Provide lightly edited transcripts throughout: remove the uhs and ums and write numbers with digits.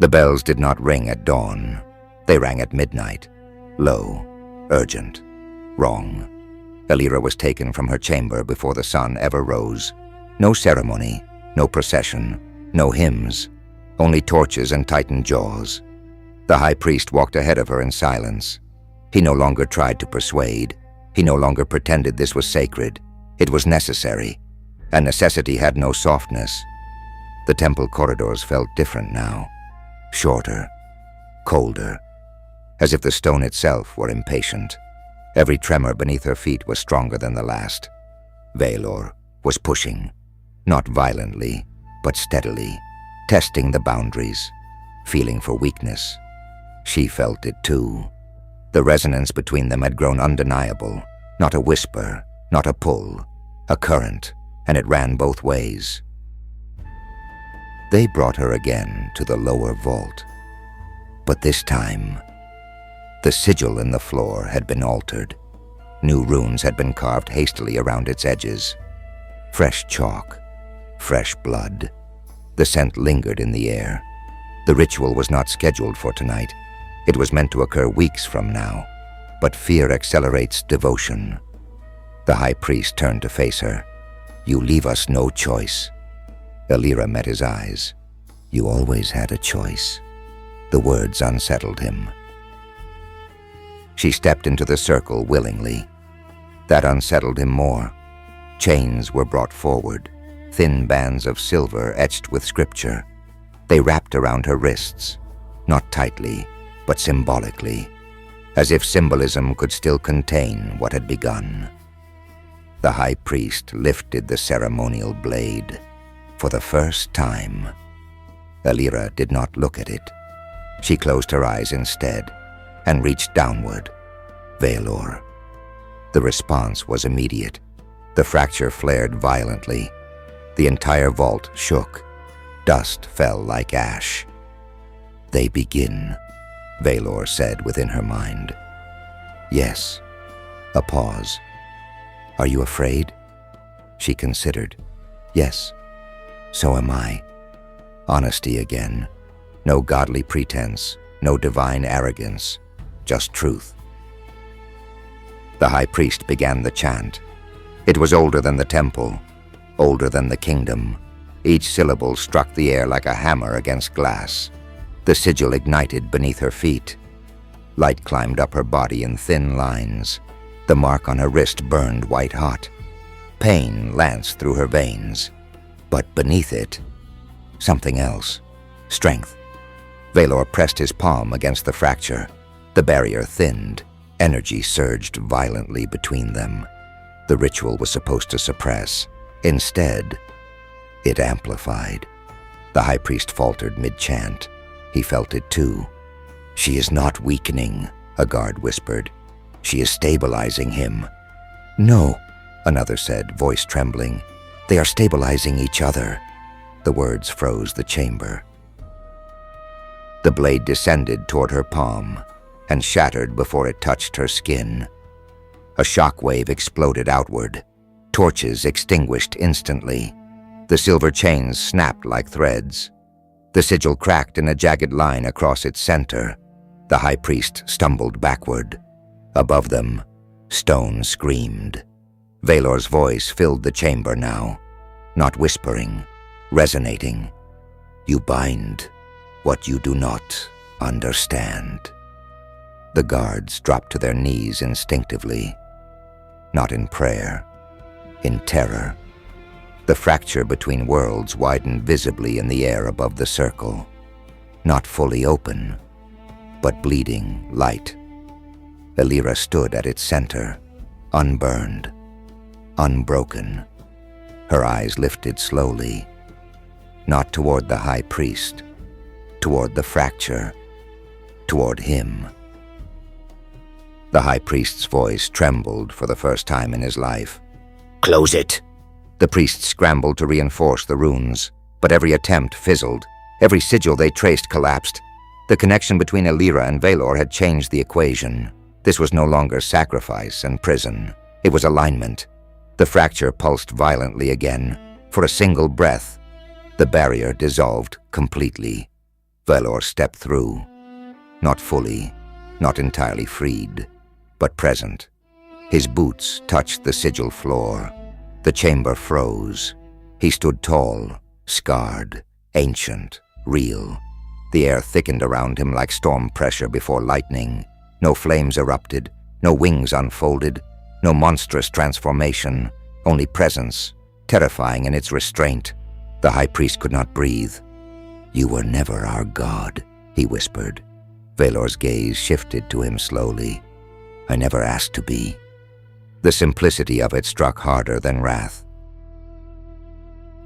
The bells did not ring at dawn. They rang at midnight. Low, urgent, wrong. Elira was taken from her chamber before the sun ever rose. No ceremony, no procession, no hymns, only torches and tightened jaws. The high priest walked ahead of her in silence. He no longer tried to persuade. He no longer pretended this was sacred. It was necessary, and necessity had no softness. The temple corridors felt different now, shorter, colder, as if the stone itself were impatient. Every tremor beneath her feet was stronger than the last. Vaelor was pushing, not violently, but steadily, testing the boundaries, feeling for weakness. She felt it too. The resonance between them had grown undeniable, not a whisper, not a pull, a current, and it ran both ways. They brought her again to the lower vault, but this time, the sigil in the floor had been altered. New runes had been carved hastily around its edges. Fresh chalk, fresh blood. The scent lingered in the air. The ritual was not scheduled for tonight. It was meant to occur weeks from now, but fear accelerates devotion. The high priest turned to face her. "You leave us no choice." Elira met his eyes. "You always had a choice." The words unsettled him. She stepped into the circle willingly. That unsettled him more. Chains were brought forward, thin bands of silver etched with scripture. They wrapped around her wrists, not tightly, but symbolically, as if symbolism could still contain what had begun. The high priest lifted the ceremonial blade. For the first time, Elira did not look at it. She closed her eyes instead and reached downward. Vaelor. The response was immediate. The fracture flared violently. The entire vault shook. Dust fell like ash. "They begin," Vaelor said within her mind. "Yes." A pause. "Are you afraid?" She considered. "Yes. So am I." Honesty again. No godly pretense, no divine arrogance, just truth. The high priest began the chant. It was older than the temple, older than the kingdom. Each syllable struck the air like a hammer against glass. The sigil ignited beneath her feet. Light climbed up her body in thin lines. The mark on her wrist burned white-hot. Pain lanced through her veins. But beneath it, something else. Strength. Vaelor pressed his palm against the fracture. The barrier thinned. Energy surged violently between them. The ritual was supposed to suppress. Instead, it amplified. The high priest faltered mid-chant. He felt it too. "She is not weakening," a guard whispered. "She is stabilizing him." "No," another said, voice trembling. "They are stabilizing each other." The words froze the chamber. The blade descended toward her palm and shattered before it touched her skin. A shockwave exploded outward. Torches extinguished instantly. The silver chains snapped like threads. The sigil cracked in a jagged line across its center. The high priest stumbled backward. Above them, stone screamed. Vaelor's voice filled the chamber now, not whispering, resonating. "You bind what you do not understand." The guards dropped to their knees instinctively, not in prayer, in terror. The fracture between worlds widened visibly in the air above the circle, not fully open, but bleeding light. Elira stood at its center, unburned, unbroken. Her eyes lifted slowly, not toward the high priest, toward the fracture, toward him. The high priest's voice trembled for the first time in his life. "Close it!" The priest scrambled to reinforce the runes, but every attempt fizzled. Every sigil they traced collapsed. The connection between Elira and Vaelor had changed the equation. This was no longer sacrifice and prison. It was alignment. The fracture pulsed violently again. For a single breath, the barrier dissolved completely. Vaelor stepped through, not fully, not entirely freed, but present. His boots touched the sigil floor. The chamber froze. He stood tall, scarred, ancient, real. The air thickened around him like storm pressure before lightning. No flames erupted, no wings unfolded, no monstrous transformation, only presence, terrifying in its restraint. The high priest could not breathe. "You were never our god," he whispered. Vaelor's gaze shifted to him slowly. "I never asked to be." The simplicity of it struck harder than wrath.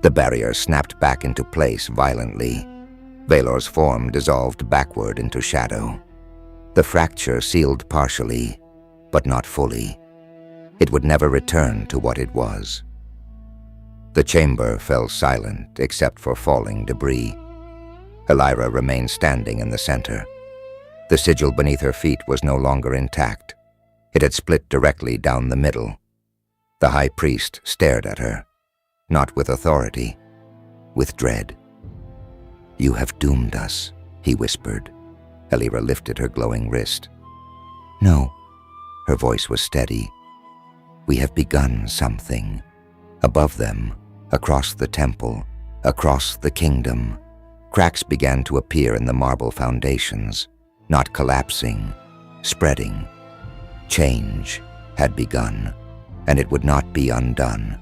The barrier snapped back into place violently. Vaelor's form dissolved backward into shadow. The fracture sealed partially, but not fully. It would never return to what it was. The chamber fell silent except for falling debris. Elira remained standing in the center. The sigil beneath her feet was no longer intact. It had split directly down the middle. The high priest stared at her, not with authority, with dread. "You have doomed us," he whispered. Elira lifted her glowing wrist. "No." Her voice was steady. "We have begun something. Above them, across the temple, across the kingdom." Cracks began to appear in the marble foundations, not collapsing, spreading. Change had begun, and it would not be undone.